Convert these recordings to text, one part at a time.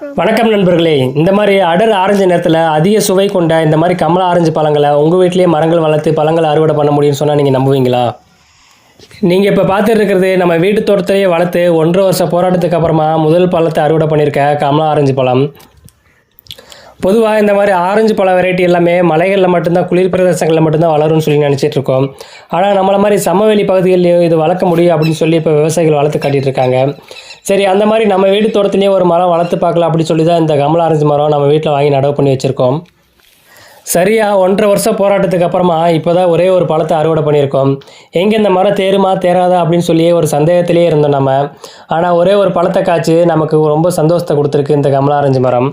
வணக்கம் நண்பர்களே. இந்த மாதிரி அடர் ஆரஞ்சு நேரத்தில் அதிக சுவை கொண்ட இந்த மாதிரி கமலா ஆரஞ்சு பழங்களை உங்கள் வீட்டிலேயே மரங்கள் வளர்த்து பழங்களை அறுவடை பண்ண முடியும்னு சொன்னால் நீங்கள் நம்புவீங்களா? நீங்கள் இப்போ பார்த்துட்டு இருக்கிறது நம்ம வீட்டு தோட்டத்திலேயே வளர்த்து 1.5 வருஷ போராட்டத்துக்கு அப்புறமா முதல் பழத்தை அறுவடை பண்ணியிருக்க கமலா ஆரஞ்சு பழம். பொதுவாக இந்த மாதிரி ஆரஞ்சு பழ வெரைட்டி எல்லாமே மலைகளில் மட்டும்தான், குளிர் பிரதேசங்களில் மட்டும்தான் வளரும்னு சொல்லி நினச்சிட்டு இருக்கோம். ஆனால் நம்மளை மாதிரி சமவெளி பகுதிகளிலையும் இது வளர்க்க முடியும் அப்படின்னு சொல்லி இப்போ விவசாயிகள் வளர்த்து காட்டிகிட்டு இருக்காங்க. சரி, அந்த மாதிரி நம்ம வீட்டு தோட்டத்திலேயே ஒரு மரம் வளர்த்து பார்க்கலாம் அப்படின்னு சொல்லி தான் இந்த கமலா ஆரஞ்சு மரம் நம்ம வீட்டில் வாங்கி நடவு பண்ணி வச்சுருக்கோம். சரியாக 1.5 வருஷம் போராட்டத்துக்கு அப்புறமா இப்போ தான் ஒரே ஒரு பழத்தை அறுவடை பண்ணியிருக்கோம். எங்கே இந்த மரம் தேருமா தேராதா அப்படின்னு சொல்லி ஒரு சந்தேகத்திலே இருந்தோம் நம்ம. ஆனால் ஒரே ஒரு பழத்தை காய்ச்சி நமக்கு ரொம்ப சந்தோஷத்தை கொடுத்துருக்கு இந்த கமலா ஆரஞ்சு மரம்.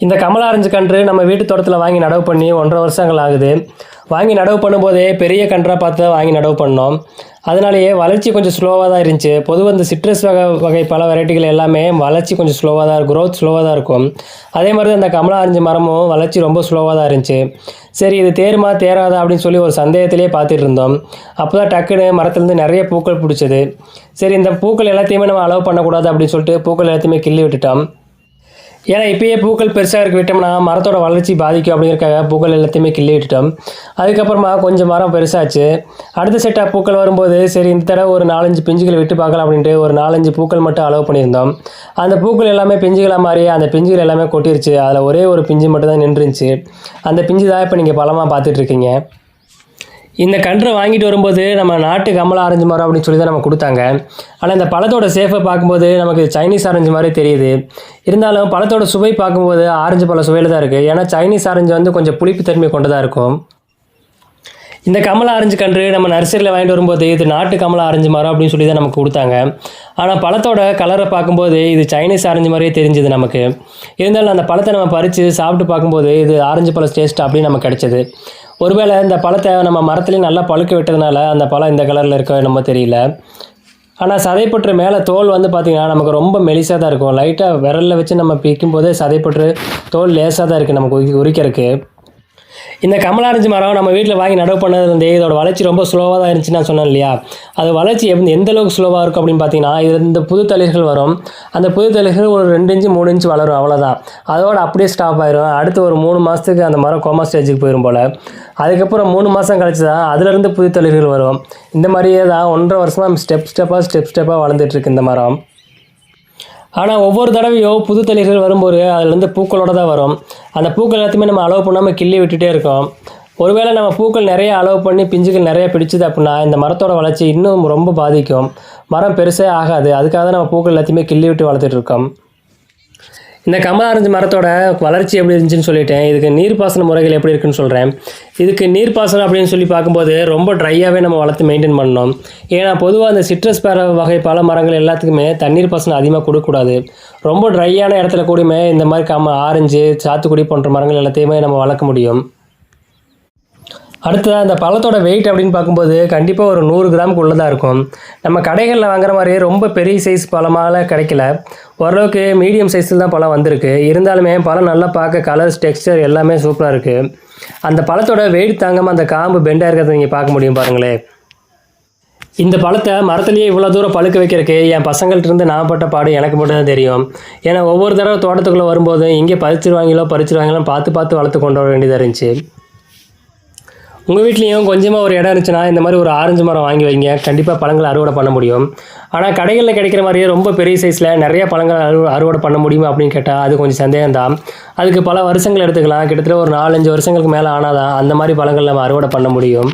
இந்த கமலா ஆரஞ்சு கன்று நம்ம வீட்டு தோட்டத்தில் வாங்கி நடவு பண்ணி 1.5 வருஷங்கள் ஆகுது. வாங்கி நடவு பண்ணும்போதே பெரிய கன்றாக பார்த்து தான் வாங்கி நடவு பண்ணோம். அதனாலேயே வளர்ச்சி கொஞ்சம் ஸ்லோவாக தான் இருந்துச்சு. பொதுவாக இந்த சிட்ரஸ் வகை பல வெரைட்டிகள் எல்லாமே வளர்ச்சி கொஞ்சம் ஸ்லோவாக தான் இருக்கும், க்ரோத் ஸ்லோவாக தான் இருக்கும். அதே மாதிரி தான் இந்த கமலா ஆரஞ்சு மரமும் வளர்ச்சி ரொம்ப ஸ்லோவாக தான் இருந்துச்சு. சரி, இது தேருமா தேராதா அப்படின்னு சொல்லி ஒரு சந்தேகத்திலே பார்த்துட்டு இருந்தோம். அப்போ தான் டக்குன்னு மரத்துலேருந்து நிறைய பூக்கள் பிடிச்சது. சரி, இந்த பூக்கள் எல்லாத்தையுமே நம்ம அலோவ் பண்ணக்கூடாது அப்படின்னு சொல்லிட்டு பூக்கள் எல்லாத்தையுமே கிள்ளி விட்டுட்டோம். ஏன்னா இப்போயே பூக்கள் பெருசாக இருக்க விட்டோம்னா மரத்தோட வளர்ச்சி பாதிக்கும் அப்படிங்கிறக்காக பூக்கள் எல்லாத்தையுமே கிள்ளி விட்டுட்டோம். அதுக்கப்புறமா கொஞ்சம் மரம் பெருசாச்சு. அடுத்த செட்டாக பூக்கள் வரும்போது சரி இந்த தடவை ஒரு 4-5 பிஞ்சுகள் விட்டு பார்க்கலாம் அப்படின்ட்டு ஒரு 4-5 பூக்கள் மட்டும் அலோவ் பண்ணியிருந்தோம். அந்த பூக்கள் எல்லாமே பிஞ்சுகளாக மாறி அந்த பிஞ்சுகள் எல்லாமே கொட்டிருச்சு. அதில் ஒரே ஒரு பிஞ்சு மட்டும் தான் நின்றுச்சு. அந்த பிஞ்சு தான் இப்போ நீங்கள் பழமாக பார்த்துட்ருக்கீங்க. இந்த கன்றை வாங்கிட்டு வரும்போது நம்ம நாட்டு கமலா ஆரஞ்சு மரம் அப்படின்னு சொல்லி தான் நம்ம கொடுத்தாங்க. ஆனால் இந்த பழத்தோட சேஃபை பார்க்கும்போது நமக்கு சைனீஸ் ஆரஞ்சு மாதிரி தெரியுது. இருந்தாலும் பழத்தோட சுவை பார்க்கும்போது ஆரஞ்சு பழ சுவையில் தான் இருக்குது. ஏன்னா சைனீஸ் ஆரஞ்சு வந்து கொஞ்சம் புளிப்புத்தன்மை கொண்டதாக இருக்கும். இந்த கமலா ஆரஞ்சு கன்று நம்ம நர்சரியில் வாங்கிட்டு வரும்போது இது நாட்டு கமலா ஆரஞ்சு மரம் அப்படின்னு சொல்லி தான் நமக்கு கொடுத்தாங்க. ஆனால் பழத்தோட கலரை பார்க்கும்போது இது சைனீஸ் ஆரஞ்சு மாதிரியே தெரிஞ்சுது நமக்கு. இருந்தாலும் அந்த பழத்தை நம்ம பறித்து சாப்பிட்டு பார்க்கும்போது இது ஆரஞ்சு பழ டேஸ்ட் அப்படின்னு நமக்கு கிடைச்சது. ஒருவேளை இந்த பழத்தை நம்ம மரத்துலேயும் நல்லா பழுக்க விட்டதுனால அந்த பழம் இந்த கலரில் இருக்க நம்ம தெரியல. ஆனால் சதைப்பற்று மேலே தோல் வந்து பார்த்திங்கன்னா நமக்கு ரொம்ப மெலிசாக தான் இருக்கும். லைட்டாக விரலில் வச்சு நம்ம பிக்கும் போதே சதைப்பற்று தோல் லேசாக தான் இருக்குது நமக்கு உரிக்கிறதுக்கு. இந்த கமலா ஆரஞ்சு மரம் நம்ம வீட்டில் வாங்கி நடவு பண்ணதுலேருந்தே இதோட வளர்ச்சி ரொம்ப ஸ்லோவாக தான் இருந்துச்சுன்னு நான் சொன்னேன் இல்லையா? அது வளர்ச்சி எந்த அளவுக்கு ஸ்லோவாக இருக்கும் அப்படின்னு பார்த்தீங்கன்னா, இது இந்த புது தளிர்கள் வரும். அந்த புது தளிர்கள் ஒரு 2 இன்ச்சு 3 இன்ச்சு வளரும், அவ்வளோதான். அதோட அப்படியே ஸ்டாப் ஆயிரும். அடுத்து ஒரு 3 மாதத்துக்கு அந்த மரம் கோமா ஸ்டேஜுக்கு போயிடும் போல். அதுக்கப்புறம் 3 மாதம் கழிச்சு தான் அதுலேருந்து புது தளிர்கள் வரும். இந்த மாதிரியே தான் 1.5 வருஷமாக ஸ்டெப்பாக வளர்ந்துட்டுருக்கு இந்த மரம். ஆனால் ஒவ்வொரு தடவையும் புது தளிர்கள் வரும்போது அதுலேருந்து பூக்களோடு தான் வரும். அந்த பூக்கள் எல்லாத்தையுமே நம்ம அலோவ் பண்ணாமல் கிள்ளி விட்டுட்டே இருக்கோம். ஒருவேளை நம்ம பூக்கள் நிறைய அலோவ் பண்ணி பிஞ்சுகள் நிறைய பிடிச்சிது அப்படின்னா இந்த மரத்தோட வளர்ச்சி இன்னும் ரொம்ப பாதிக்கும். மரம் பெருசே ஆகாது. அதுக்காக தான் நம்ம பூக்கள் எல்லாத்தையுமே கிள்ளி விட்டு வளர்த்துட்டு இருக்கோம். இந்த கமலா ஆரஞ்சு மரத்தோட வளர்ச்சி எப்படி இருந்துச்சுன்னு சொல்லிட்டேன். இதுக்கு நீர்ப்பாசன முறைகள் எப்படி இருக்குன்னு சொல்கிறேன். இதுக்கு நீர்ப்பாசனம் அப்படின்னு சொல்லி பார்க்கும்போது ரொம்ப ட்ரையாகவே நம்ம வளர்த்து மெயின்டைன் பண்ணணும். ஏன்னா பொதுவாக அந்த சிட்ரஸ் வகை பல மரங்கள் எல்லாத்துக்குமே தண்ணீர் பாசனம் அதிகமாக கொடுக்கக்கூடாது. ரொம்ப ட்ரையான இடத்துல கூடயுமே இந்த மாதிரி ஆரஞ்சு, சாத்துக்குடி போன்ற மரங்கள் எல்லாத்தையுமே நம்ம வளர்க்க முடியும். அடுத்ததாக இந்த பழத்தோட வெயிட் அப்படின்னு பார்க்கும்போது கண்டிப்பாக ஒரு 100 கிராமுக்கு உள்ளதாக இருக்கும். நம்ம கடைகளில் வாங்குற மாதிரி ரொம்ப பெரிய சைஸ் பழமால கிடைக்கல. ஓரளவுக்கு மீடியம் சைஸில் தான் பழம் வந்திருக்கு. இருந்தாலுமே பழம் நல்லா பார்க்க கலர்ஸ், டெக்ஸ்டர் எல்லாமே சூப்பராக இருக்குது. அந்த பழத்தோட வெயிட் தாங்காமல் அந்த காம்பு பெண்டாக இருக்கிறத நீங்கள் பார்க்க முடியும் பாருங்களேன். இந்த பழத்தை மரத்துலேயே இவ்வளோ தூரம் பழுக்க வைக்கிறதுக்கு என் பசங்கள்கிட்ட நான் பட்ட பாடு எனக்கு மட்டும் தான் தெரியும். ஏன்னா ஒவ்வொரு தடவை தோட்டத்துக்குள்ளே வரும்போது இங்கே பறிச்சிருவாங்களோ பார்த்து வளர்த்து கொண்டு வர வேண்டியதாக இருந்துச்சு. உங்கள் வீட்லேயும் கொஞ்சமாக ஒரு இடம் இருந்துச்சுன்னா இந்த மாதிரி ஒரு ஆரஞ்சு மரம் வாங்கி வைங்க. கண்டிப்பாக பழங்களை அறுவடை பண்ண முடியும். ஆனால் கடைகளில் கிடைக்கிற மாதிரியே ரொம்ப பெரிய சைஸில் நிறைய பழங்கள் அறுவடை பண்ண முடியுமா அப்படின்னு கேட்டால் அது கொஞ்சம் சந்தேகம்தான். அதுக்கு பல வருஷங்கள் எடுத்துக்கலாம். கிட்டத்தட்ட ஒரு 4-5 வருஷங்களுக்கு மேலே ஆனால் தான் அந்த மாதிரி பழங்கள் நம்ம அறுவடை பண்ண முடியும்.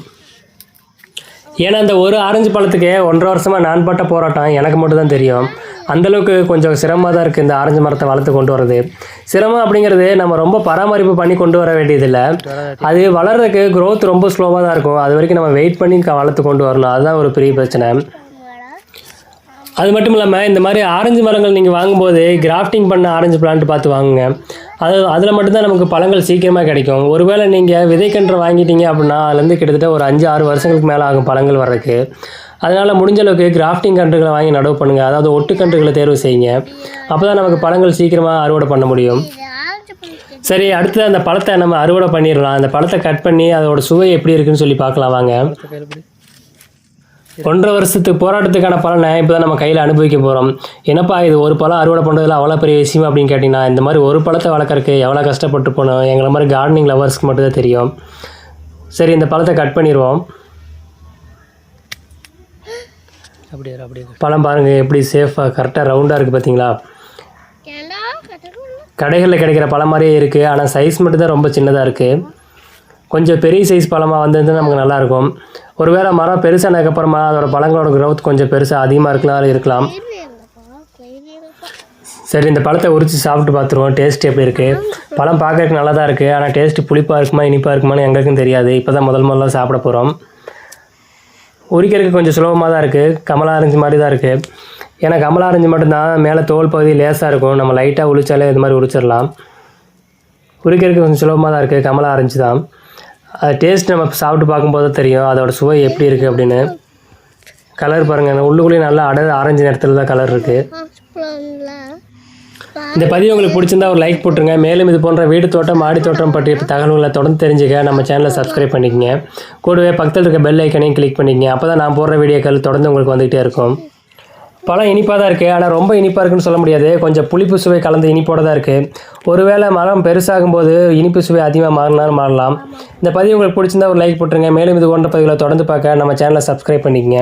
ஏன்னா அந்த ஒரு ஆரஞ்சு பழத்துக்கே 1.5 வருஷமாக நான் பட்ட போராட்டம் எனக்கு மட்டும் தான் தெரியும். அந்தளவுக்கு கொஞ்சம் சிரமமாக தான் இருக்குது இந்த ஆரஞ்சு மரத்தை வளர்த்து கொண்டு வரது. சிரமம் அப்படிங்கிறது நம்ம ரொம்ப பராமரிப்பு பண்ணி கொண்டு வர வேண்டியதில்லை. அது வளர்கிறதுக்கு க்ரோத் ரொம்ப ஸ்லோவாக தான் இருக்கும். அது வரைக்கும் நம்ம வெயிட் பண்ணி வளர்த்து கொண்டு வரணும். அதுதான் ஒரு பெரிய பிரச்சனை. அது மட்டும் இல்லாமல் இந்த மாதிரி ஆரஞ்சு மரங்கள் நீங்கள் வாங்கும்போது கிராஃப்டிங் பண்ண ஆரஞ்சு பிளான்ட் பார்த்து வாங்குங்க. அதில் மட்டும்தான் நமக்கு பழங்கள் சீக்கிரமாக கிடைக்கும். ஒருவேளை நீங்கள் விதைக்கன்று வாங்கிட்டீங்க அப்படின்னா அதுலேருந்து கிட்டத்தட்ட ஒரு 5-6 வருஷங்களுக்கு மேலே ஆகும் பழங்கள் வர்றதுக்கு. அதனால் முடிஞ்ச அளவுக்கு கிராஃப்டிங் கன்றுகளை வாங்கி நடவு பண்ணுங்கள். அதாவது ஒட்டுக்கன்றுகளை தேர்வு செய்யுங்க. அப்போ தான் நமக்கு பழங்கள் சீக்கிரமாக அறுவடை பண்ண முடியும். சரி, அடுத்து அந்த பழத்தை நம்ம அறுவடை பண்ணிடலாம். அந்த பழத்தை கட் பண்ணி அதோட சுவை எப்படி இருக்குன்னு சொல்லி பார்க்கலாம் வாங்க. 1.5 வருஷத்துக்கு போராட்டத்துக்கான பலனை இப்போ தான் நம்ம கையில் அனுபவிக்க போகிறோம். என்னப்பா இது ஒரு பழம் அறுவடை பண்ணுறதுல அவ்வளோ பெரிய விஷயம் அப்படின்னு கேட்டிங்கன்னா, இந்த மாதிரி ஒரு பழத்தை வளர்க்குறக்கு எவ்வளோ கஷ்டப்பட்டு போனோம் எங்களை மாதிரி கார்டனிங் லவர்ஸ்க்கு மட்டும்தான் தெரியும். சரி, இந்த பழத்தை கட் பண்ணிடுவோம். பழம் பாருங்கள் எப்படி சேஃபாக கரெக்டாக ரவுண்டாக இருக்குது பார்த்தீங்களா? கடைகளில் கிடைக்கிற பழம் மாதிரியே இருக்குது, ஆனால் சைஸ் மட்டும்தான் ரொம்ப சின்னதாக இருக்குது. கொஞ்சம் பெரிய சைஸ் பழமாக வந்தது நமக்கு நல்லாயிருக்கும். ஒருவேளை மரம் பெருசானதுக்கப்புறமா அதோட பழங்களோட க்ரோத் கொஞ்சம் பெருசாக அதிகமாக இருக்கலாம். சரி, இந்த பழத்தை உரித்து சாப்பிட்டு பார்த்துருவோம் டேஸ்ட் எப்படி இருக்குது. பழம் பார்க்கறதுக்கு நல்லா தான் இருக்குது, ஆனால் டேஸ்ட்டு புளிப்பாக இருக்குமா இனிப்பாக இருக்குமான்னு எங்களுக்கும் தெரியாது. இப்போ தான் முதல்ல சாப்பிட போகிறோம். உரிக்கிறதுக்கு கொஞ்சம் சுலபமாக தான் இருக்குது, கமலா ஆரஞ்சு மாதிரி தான் இருக்குது. ஏன்னா கமலா ஆரஞ்சு மட்டும்தான் மேலே தோல் பகுதி லேசாக இருக்கும், நம்ம லைட்டாக உரிச்சாலே இது மாதிரி உரிச்சிடலாம். உரிக்கிறதுக்கு கொஞ்சம் சுலபமாக தான் இருக்குது, கமலா ஆரஞ்சு தான். அது டேஸ்ட் நம்ம சாப்பிட்டு பார்க்கும்போது தெரியும் அதோட சுவை எப்படி இருக்குது அப்படின்னு. கலர் பாருங்கள், உள்ளுக்குள்ளேயும் நல்லா ஆரஞ்சு நிறத்தில் தான் கலர் இருக்குது. இந்த பதிவு உங்களுக்கு பிடிச்சிருந்தா ஒரு லைக் போட்டுருங்க. மேலும் இது போன்ற வீடு தோட்டம் மாடி தோட்டம் பற்றிய தகவல்களை தொடர்ந்து தெரிஞ்சுக்க நம்ம சேனலை சப்ஸ்கிரைப் பண்ணிக்கங்க. கூடவே பக்கத்தில் இருக்க பெல் ஐக்கனையும் கிளிக் பண்ணிக்கங்க. அப்போ தான் நான் போடுற வீடியோக்கள் தொடர்ந்து உங்களுக்கு வந்துகிட்டே இருக்கும். பழம் இனிப்பாக தான் இருக்குது, ஆனால் ரொம்ப இனிப்பாக இருக்குன்னு சொல்ல முடியாது. கொஞ்சம் புளிப்பு சுவை கலந்து இனிப்போடு தான் இருக்குது. ஒருவேளை மரம் பெருசாகும் போது இனிப்பு சுவை அதிகமாக மாறலாம். இந்த பதிவு உங்களுக்கு பிடிச்சிருந்தா ஒரு லைக் போட்டுருங்க. மேலும் இது போன்ற பதிவுகளை தொடர்ந்து பார்க்க நம்ம சேனலை சப்ஸ்கிரைப் பண்ணிக்கங்க.